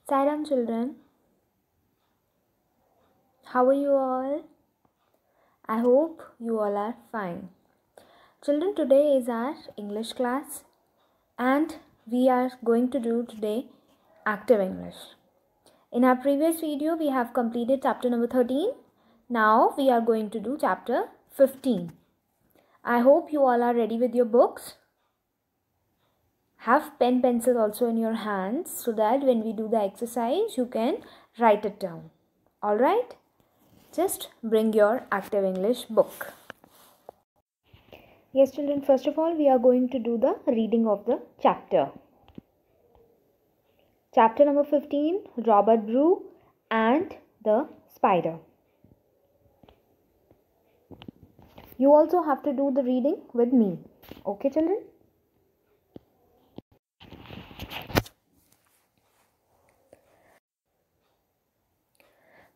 Sairam children, how are you all? I hope you all are fine. Children, today is our English class and we are going to do today active English. In our previous video, we have completed chapter number 13. Now we are going to do chapter 15. I hope you all are ready with your books. Have pen pencil also in your hands so that when we do the exercise, you can write it down. Alright? Just bring your active English book. Yes, children, first of all, we are going to do the reading of the chapter. Chapter number 15, Robert Brew and the Spider. You also have to do the reading with me. Okay, children?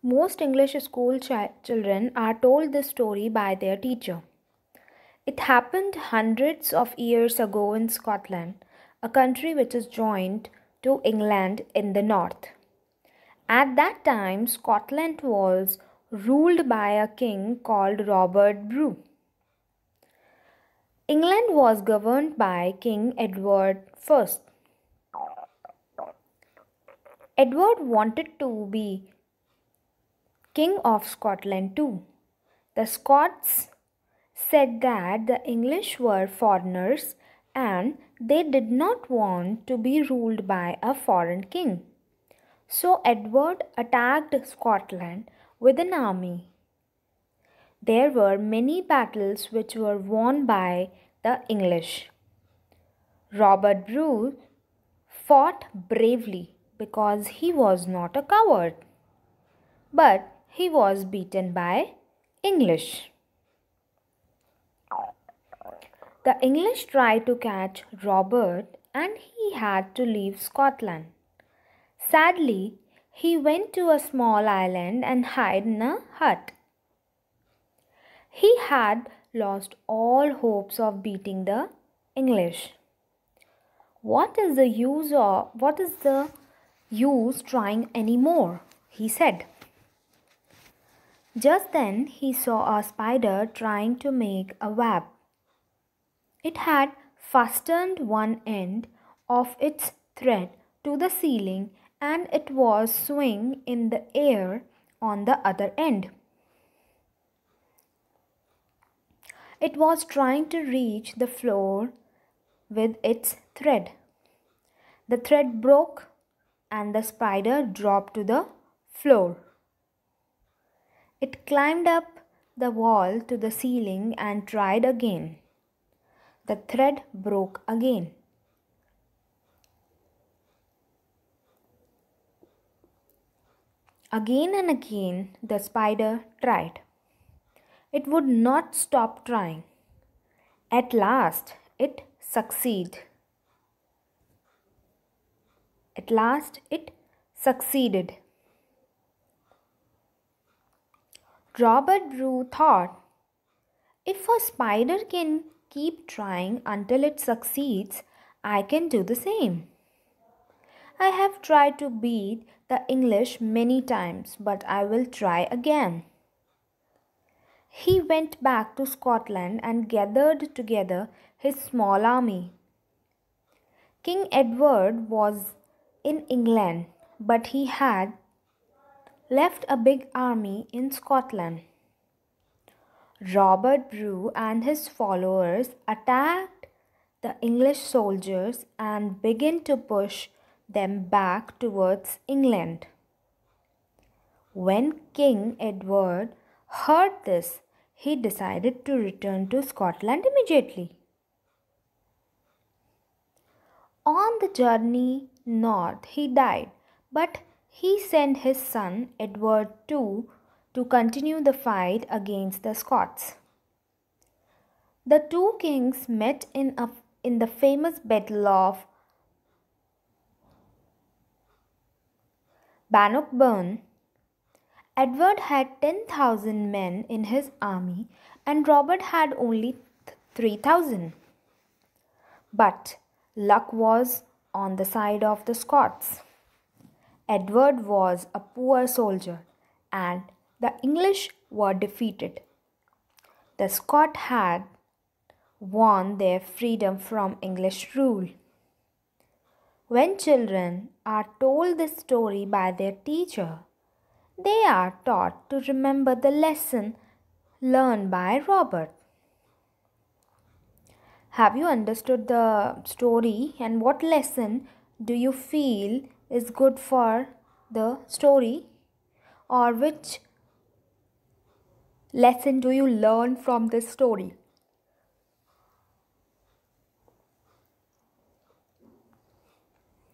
Most English school children are told this story by their teacher. It happened hundreds of years ago in Scotland, a country which is joined to England in the north. At that time, Scotland was ruled by a king called Robert Brew. England was governed by King Edward I. Edward wanted to be King of Scotland too. The Scots said that the English were foreigners and they did not want to be ruled by a foreign king. So Edward attacked Scotland with an army. There were many battles which were won by the English. Robert Bruce fought bravely because he was not a coward, but he was beaten by English. The English tried to catch Robert and he had to leave Scotland. Sadly, he went to a small island and hid in a hut. He had lost all hopes of beating the English. What is the use trying any more? He said. Just then he saw a spider trying to make a web. It had fastened one end of its thread to the ceiling and it was swinging in the air on the other end. It was trying to reach the floor with its thread. The thread broke and the spider dropped to the floor. It climbed up the wall to the ceiling and tried again. The thread broke again. Again and again the spider tried. It would not stop trying. At last it succeeded. Robert Brew thought, if a spider can keep trying until it succeeds, I can do the same. I have tried to beat the English many times, but I will try again. He went back to Scotland and gathered together his small army. King Edward was in England, but he had left a big army in Scotland. Robert Brew and his followers attacked the English soldiers and began to push them back towards England. When King Edward heard this, he decided to return to Scotland immediately. On the journey north, he died, but he sent his son Edward II to continue the fight against the Scots. The two kings met in the famous Battle of Bannockburn. Edward had 10,000 men in his army and Robert had only 3,000. But luck was on the side of the Scots. Edward was a poor soldier and the English were defeated. The Scots had won their freedom from English rule. When children are told this story by their teacher, they are taught to remember the lesson learned by Robert. Have you understood the story, and what lesson do you feel is good for the story, or which lesson do you learn from this story?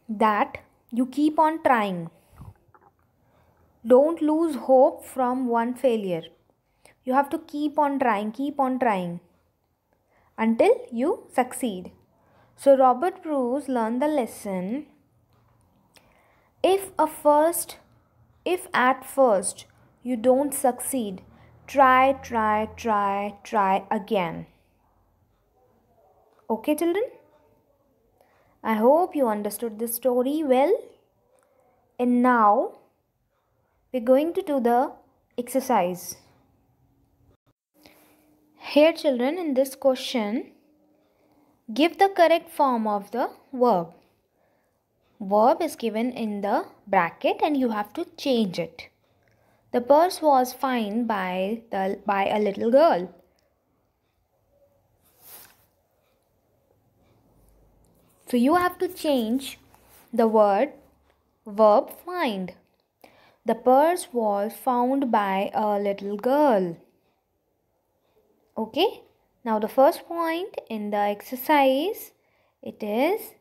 That you keep on trying. Don't lose hope from one failure. You have to keep on trying until you succeed. So Robert Bruce learned the lesson: if at first you don't succeed, try again. Okay, children? I hope you understood this story well. And now we're going to do the exercise. Here, children, in this question, give the correct form of the verb. Verb is given in the bracket and you have to change it. The purse was found by a little girl. So you have to change the verb find. The purse was found by a little girl. Okay. Now the first point in the exercise, it is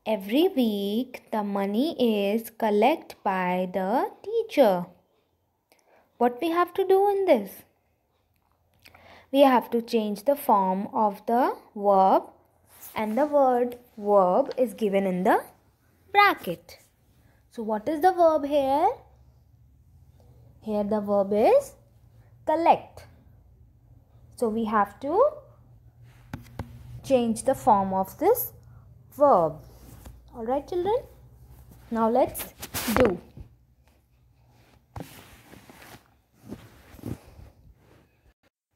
every week the money is collected by the teacher. What we have to do in this? We have to change the form of the verb, and the word verb is given in the bracket. So what is the verb here? Here the verb is collect. So we have to change the form of this verb. Alright, children? Now let's do.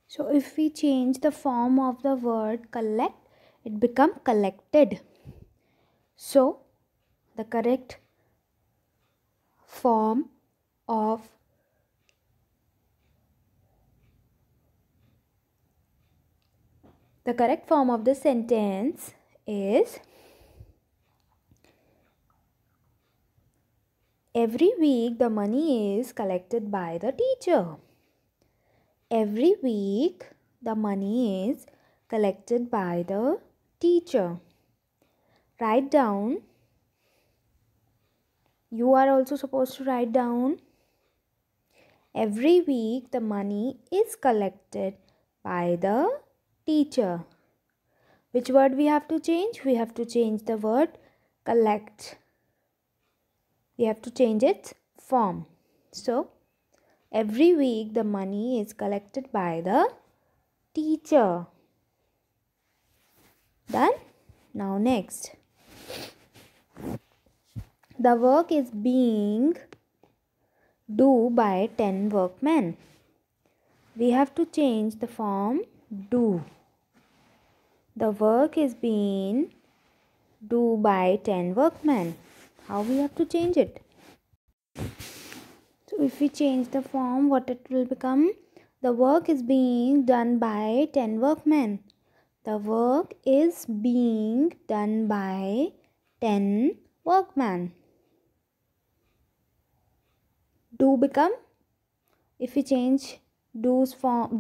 So if we change the form of the word collect, it becomes collected. So the correct form of the sentence is every week the money is collected by the teacher. Every week the money is collected by the teacher. Write down. You are also supposed to write down. Every week the money is collected by the teacher. Which word we have to change? We have to change the word collect. We have to change its form. So, every week the money is collected by the teacher. Done? Now next. The work is being do by 10 workmen. We have to change the form do. The work is being do by 10 workmen. How we have to change it? So if we change the form, what it will become? The work is being done by 10 workmen. The work is being done by 10 workmen. Do become, if we change do's form,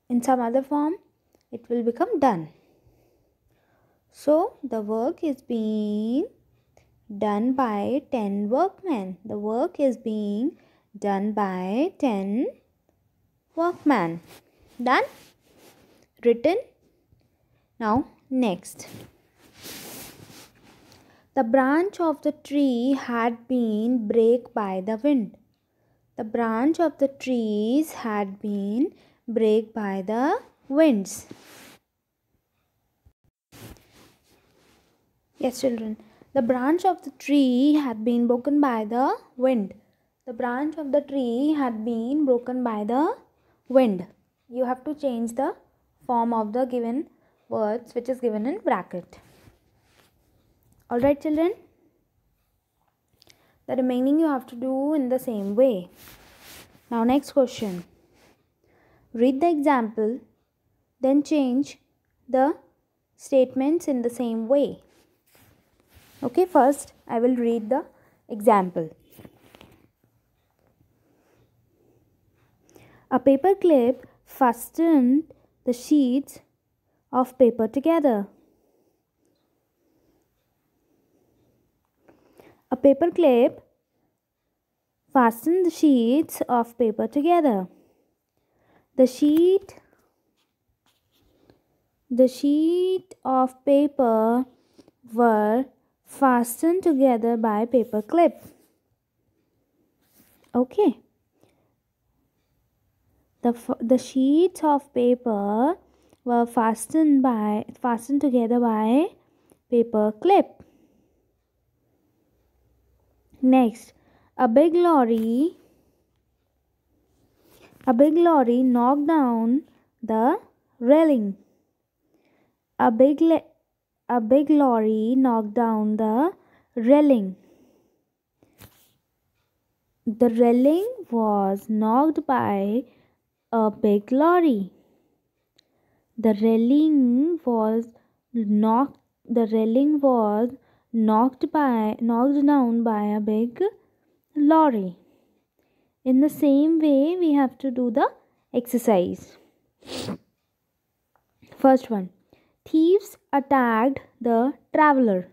in some other form, it will become done. So the work is being done by 10 workmen. The work is being done by 10 workmen. Done? Written? Now next. The branch of the tree had been break by the wind. The branch of the trees had been break by the winds. Yes, children. The branch of the tree had been broken by the wind. The branch of the tree had been broken by the wind. You have to change the form of the given words which is given in bracket. Alright children? The remaining you have to do in the same way. Now next question. Read the example, then change the statements in the same way. Okay, first I will read the example. A paper clip fastened the sheets of paper together. A paper clip fastened the sheets of paper together. The sheet of paper were fastened together by paper clip. Okay. The sheets of paper were fastened together by paper clip. Next, a big lorry knocked down the railing. A big lorry knocked down the railing. The railing was knocked by a big lorry. The railing was knocked down by a big lorry. In the same way, we have to do the exercise. First one. Thieves attacked the traveler.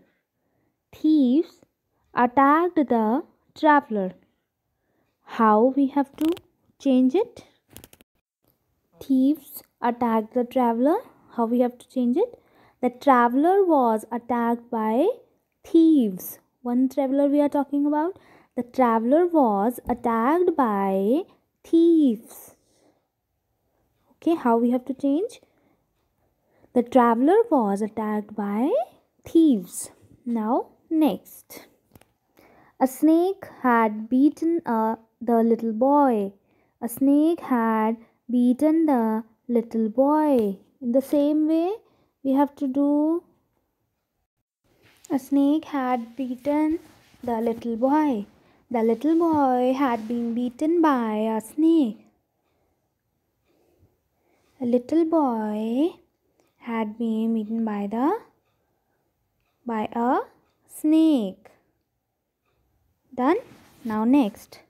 Thieves attacked the traveler. How we have to change it? Thieves attacked the traveler. How we have to change it? The traveler was attacked by thieves. One traveler we are talking about. The traveler was attacked by thieves. Okay, how we have to change? The traveler was attacked by thieves. Now, next. A snake had beaten the little boy. A snake had beaten the little boy. In the same way, we have to do. A snake had beaten the little boy. The little boy had been beaten by a snake. A little boy had been beaten by a snake. Done? Now next.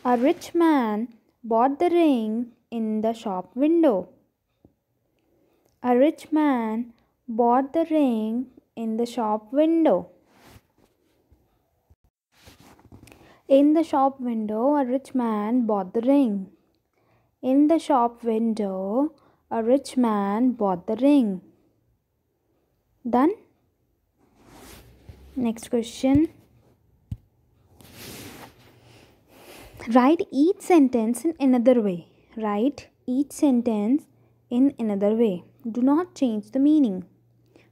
A rich man bought the ring in the shop window. A rich man bought the ring in the shop window. In the shop window, a rich man bought the ring. In the shop window, a rich man bought the ring. Done? Next question. Write each sentence in another way. Write each sentence in another way. Do not change the meaning.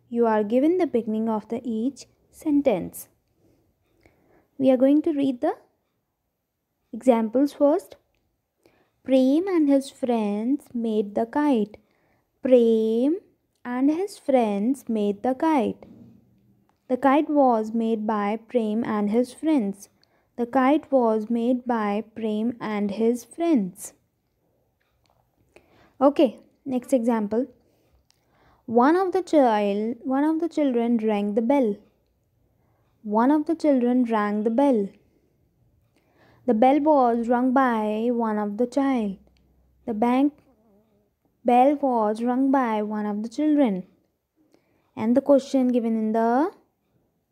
You are given the beginning of each sentence. We are going to read the examples first. Prem and his friends made the kite. Prem and his friends made the kite. The kite was made by Prem and his friends. The kite was made by Prem and his friends. Okay, next example. One of the children rang the bell. One of the children rang the bell. The bell was rung by one of the child. The bell was rung by one of the children. And the question given in the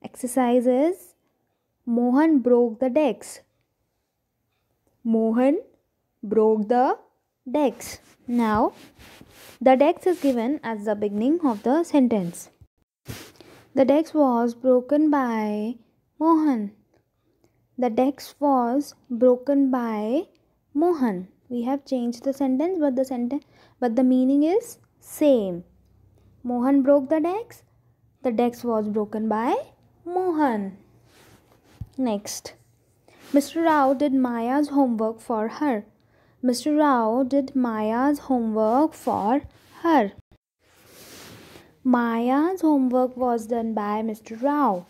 exercise is Mohan broke the decks. Mohan broke the decks. Now, the decks is given as the beginning of the sentence. The decks was broken by Mohan. The decks was broken by Mohan. We have changed the sentence, but the meaning is same. Mohan broke the decks. The decks was broken by Mohan. Next. Mr. Rao did Maya's homework for her. Mr. Rao did Maya's homework for her. Maya's homework was done by Mr. Rao.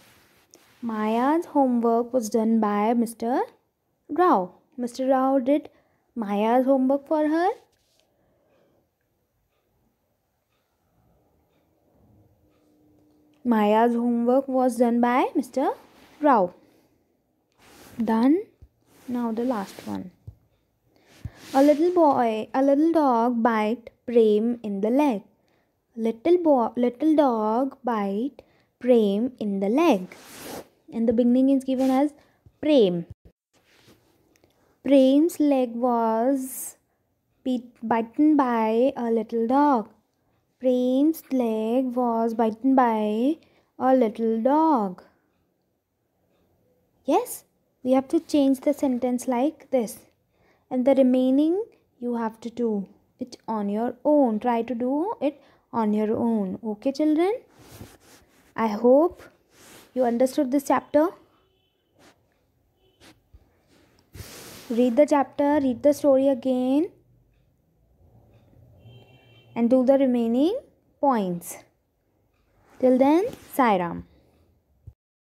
Maya's homework was done by Mr. Rao. Mr. Rao did Maya's homework for her. Maya's homework was done by Mr. Rao. Done. Now the last one. A little dog bite Prem in the leg. Little dog bite Prem in the leg. And the beginning is given as Prem. Prem's leg was bitten by a little dog. Prem's leg was bitten by a little dog. Yes, we have to change the sentence like this. And the remaining you have to do it on your own. Try to do it on your own. Okay, children? I hope you understood this chapter. Read the chapter, read the story again, and do the remaining points. Till then, Sai Ram.